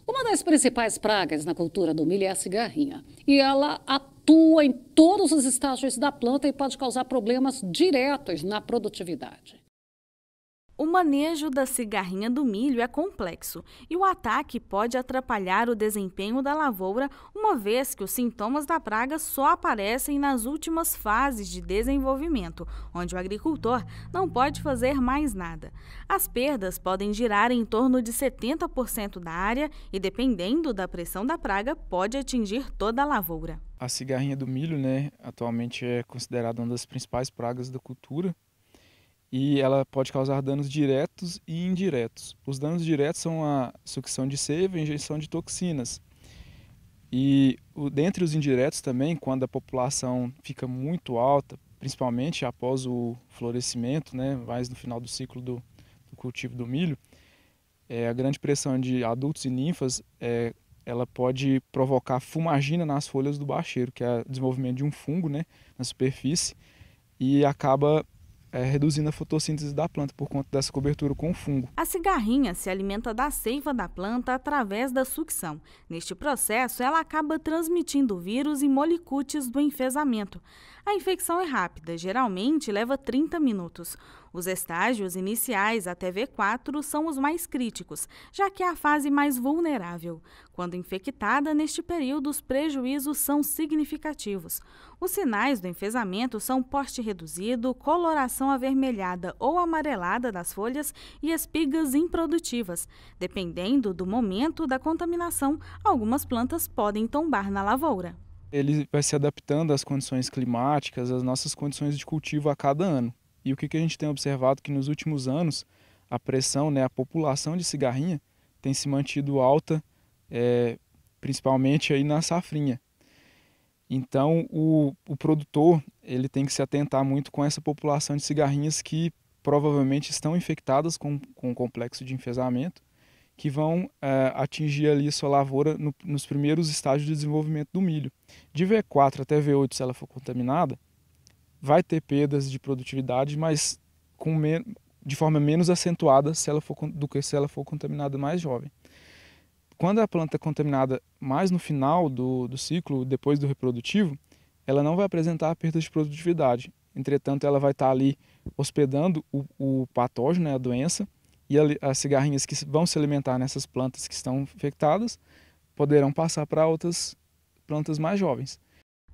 Uma das principais pragas na cultura do milho é a cigarrinha. E ela atua em todos os estágios da planta e pode causar problemas diretos na produtividade. O manejo da cigarrinha do milho é complexo e o ataque pode atrapalhar o desempenho da lavoura, uma vez que os sintomas da praga só aparecem nas últimas fases de desenvolvimento, onde o agricultor não pode fazer mais nada. As perdas podem girar em torno de 70% da área e, dependendo da pressão da praga, pode atingir toda a lavoura. A cigarrinha do milho, né, atualmente é considerada uma das principais pragas da cultura. E ela pode causar danos diretos e indiretos. Os danos diretos são a sucção de seiva e a injeção de toxinas. E dentre os indiretos também, quando a população fica muito alta, principalmente após o florescimento, né, mais no final do ciclo do cultivo do milho, a grande pressão de adultos e ninfas, ela pode provocar fumagina nas folhas do bacheiro, que é o desenvolvimento de um fungo, né, na superfície, e acaba reduzindo a fotossíntese da planta por conta dessa cobertura com fungo. A cigarrinha se alimenta da seiva da planta através da sucção. Neste processo, ela acaba transmitindo vírus e molicutes do enfesamento. A infecção é rápida, geralmente leva 30 minutos. Os estágios iniciais até V4 são os mais críticos, já que é a fase mais vulnerável. Quando infectada, neste período, os prejuízos são significativos. Os sinais do enfesamento são porte reduzido, coloração avermelhada ou amarelada das folhas e espigas improdutivas. Dependendo do momento da contaminação, algumas plantas podem tombar na lavoura. Ele vai se adaptando às condições climáticas, às nossas condições de cultivo a cada ano. E o que a gente tem observado que nos últimos anos a pressão, né, a população de cigarrinha tem se mantido alta, principalmente aí na safrinha. Então o produtor ele tem que se atentar muito com essa população de cigarrinhas que provavelmente estão infectadas com o complexo de enfesamento, que vão atingir ali a sua lavoura nos primeiros estágios de desenvolvimento do milho. De V4 até V8, se ela for contaminada, vai ter perdas de produtividade, mas de forma menos acentuada do que se ela for contaminada mais jovem. Quando a planta é contaminada mais no final do ciclo, depois do reprodutivo, ela não vai apresentar perda de produtividade. Entretanto, ela vai estar ali hospedando o patógeno, né, a doença, e as cigarrinhas que vão se alimentar nessas plantas que estão infectadas poderão passar para outras plantas mais jovens.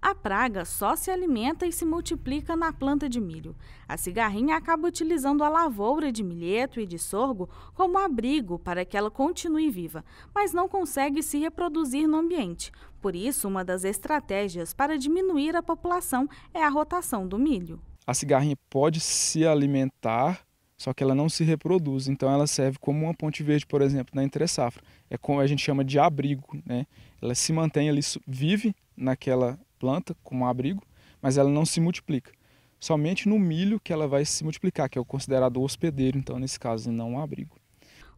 A praga só se alimenta e se multiplica na planta de milho. A cigarrinha acaba utilizando a lavoura de milheto e de sorgo como abrigo para que ela continue viva, mas não consegue se reproduzir no ambiente. Por isso, uma das estratégias para diminuir a população é a rotação do milho. A cigarrinha pode se alimentar, só que ela não se reproduz, então ela serve como uma ponte verde, por exemplo, na entre-safra. É como a gente chama de abrigo, né? Ela se mantém ali, vive naquela planta como abrigo, mas ela não se multiplica. Somente no milho que ela vai se multiplicar, que é o considerado hospedeiro, então nesse caso, e não um abrigo.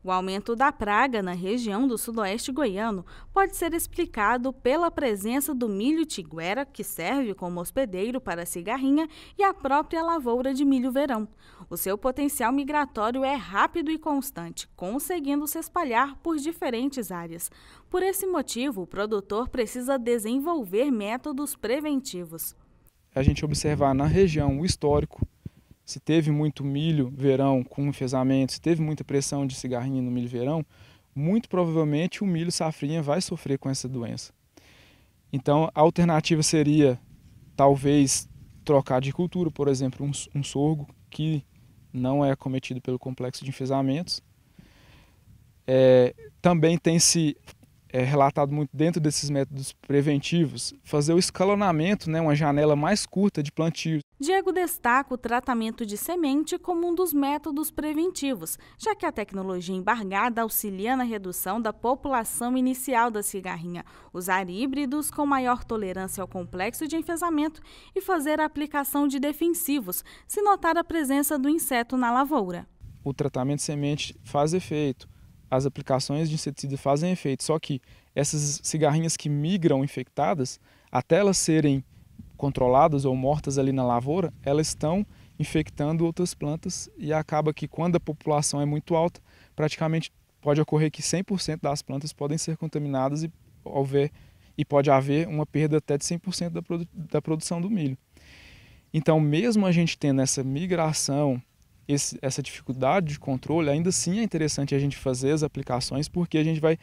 O aumento da praga na região do sudoeste goiano pode ser explicado pela presença do milho tiguera, que serve como hospedeiro para a cigarrinha, e a própria lavoura de milho verão. O seu potencial migratório é rápido e constante, conseguindo se espalhar por diferentes áreas. Por esse motivo, o produtor precisa desenvolver métodos preventivos. A gente observar na região o histórico, se teve muito milho verão com enfesamento, se teve muita pressão de cigarrinha no milho verão, muito provavelmente o milho safrinha vai sofrer com essa doença. Então a alternativa seria talvez trocar de cultura, por exemplo, um sorgo que não é acometido pelo complexo de enfesamentos. Também tem se relatado muito dentro desses métodos preventivos, fazer o escalonamento, né, uma janela mais curta de plantio. Diego destaca o tratamento de semente como um dos métodos preventivos, já que a tecnologia embargada auxilia na redução da população inicial da cigarrinha, usar híbridos com maior tolerância ao complexo de enfesamento e fazer a aplicação de defensivos, se notar a presença do inseto na lavoura. O tratamento de semente faz efeito, as aplicações de inseticida fazem efeito, só que essas cigarrinhas que migram infectadas, até elas serem controladas ou mortas ali na lavoura, elas estão infectando outras plantas e acaba que quando a população é muito alta, praticamente pode ocorrer que 100% das plantas podem ser contaminadas e pode haver uma perda até de 100% da produção do milho. Então, mesmo a gente tendo essa migração, essa dificuldade de controle, ainda assim é interessante a gente fazer as aplicações, porque a gente vai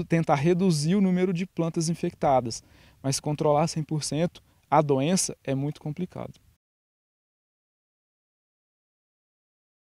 tentar reduzir o número de plantas infectadas. Mas controlar 100% a doença é muito complicado.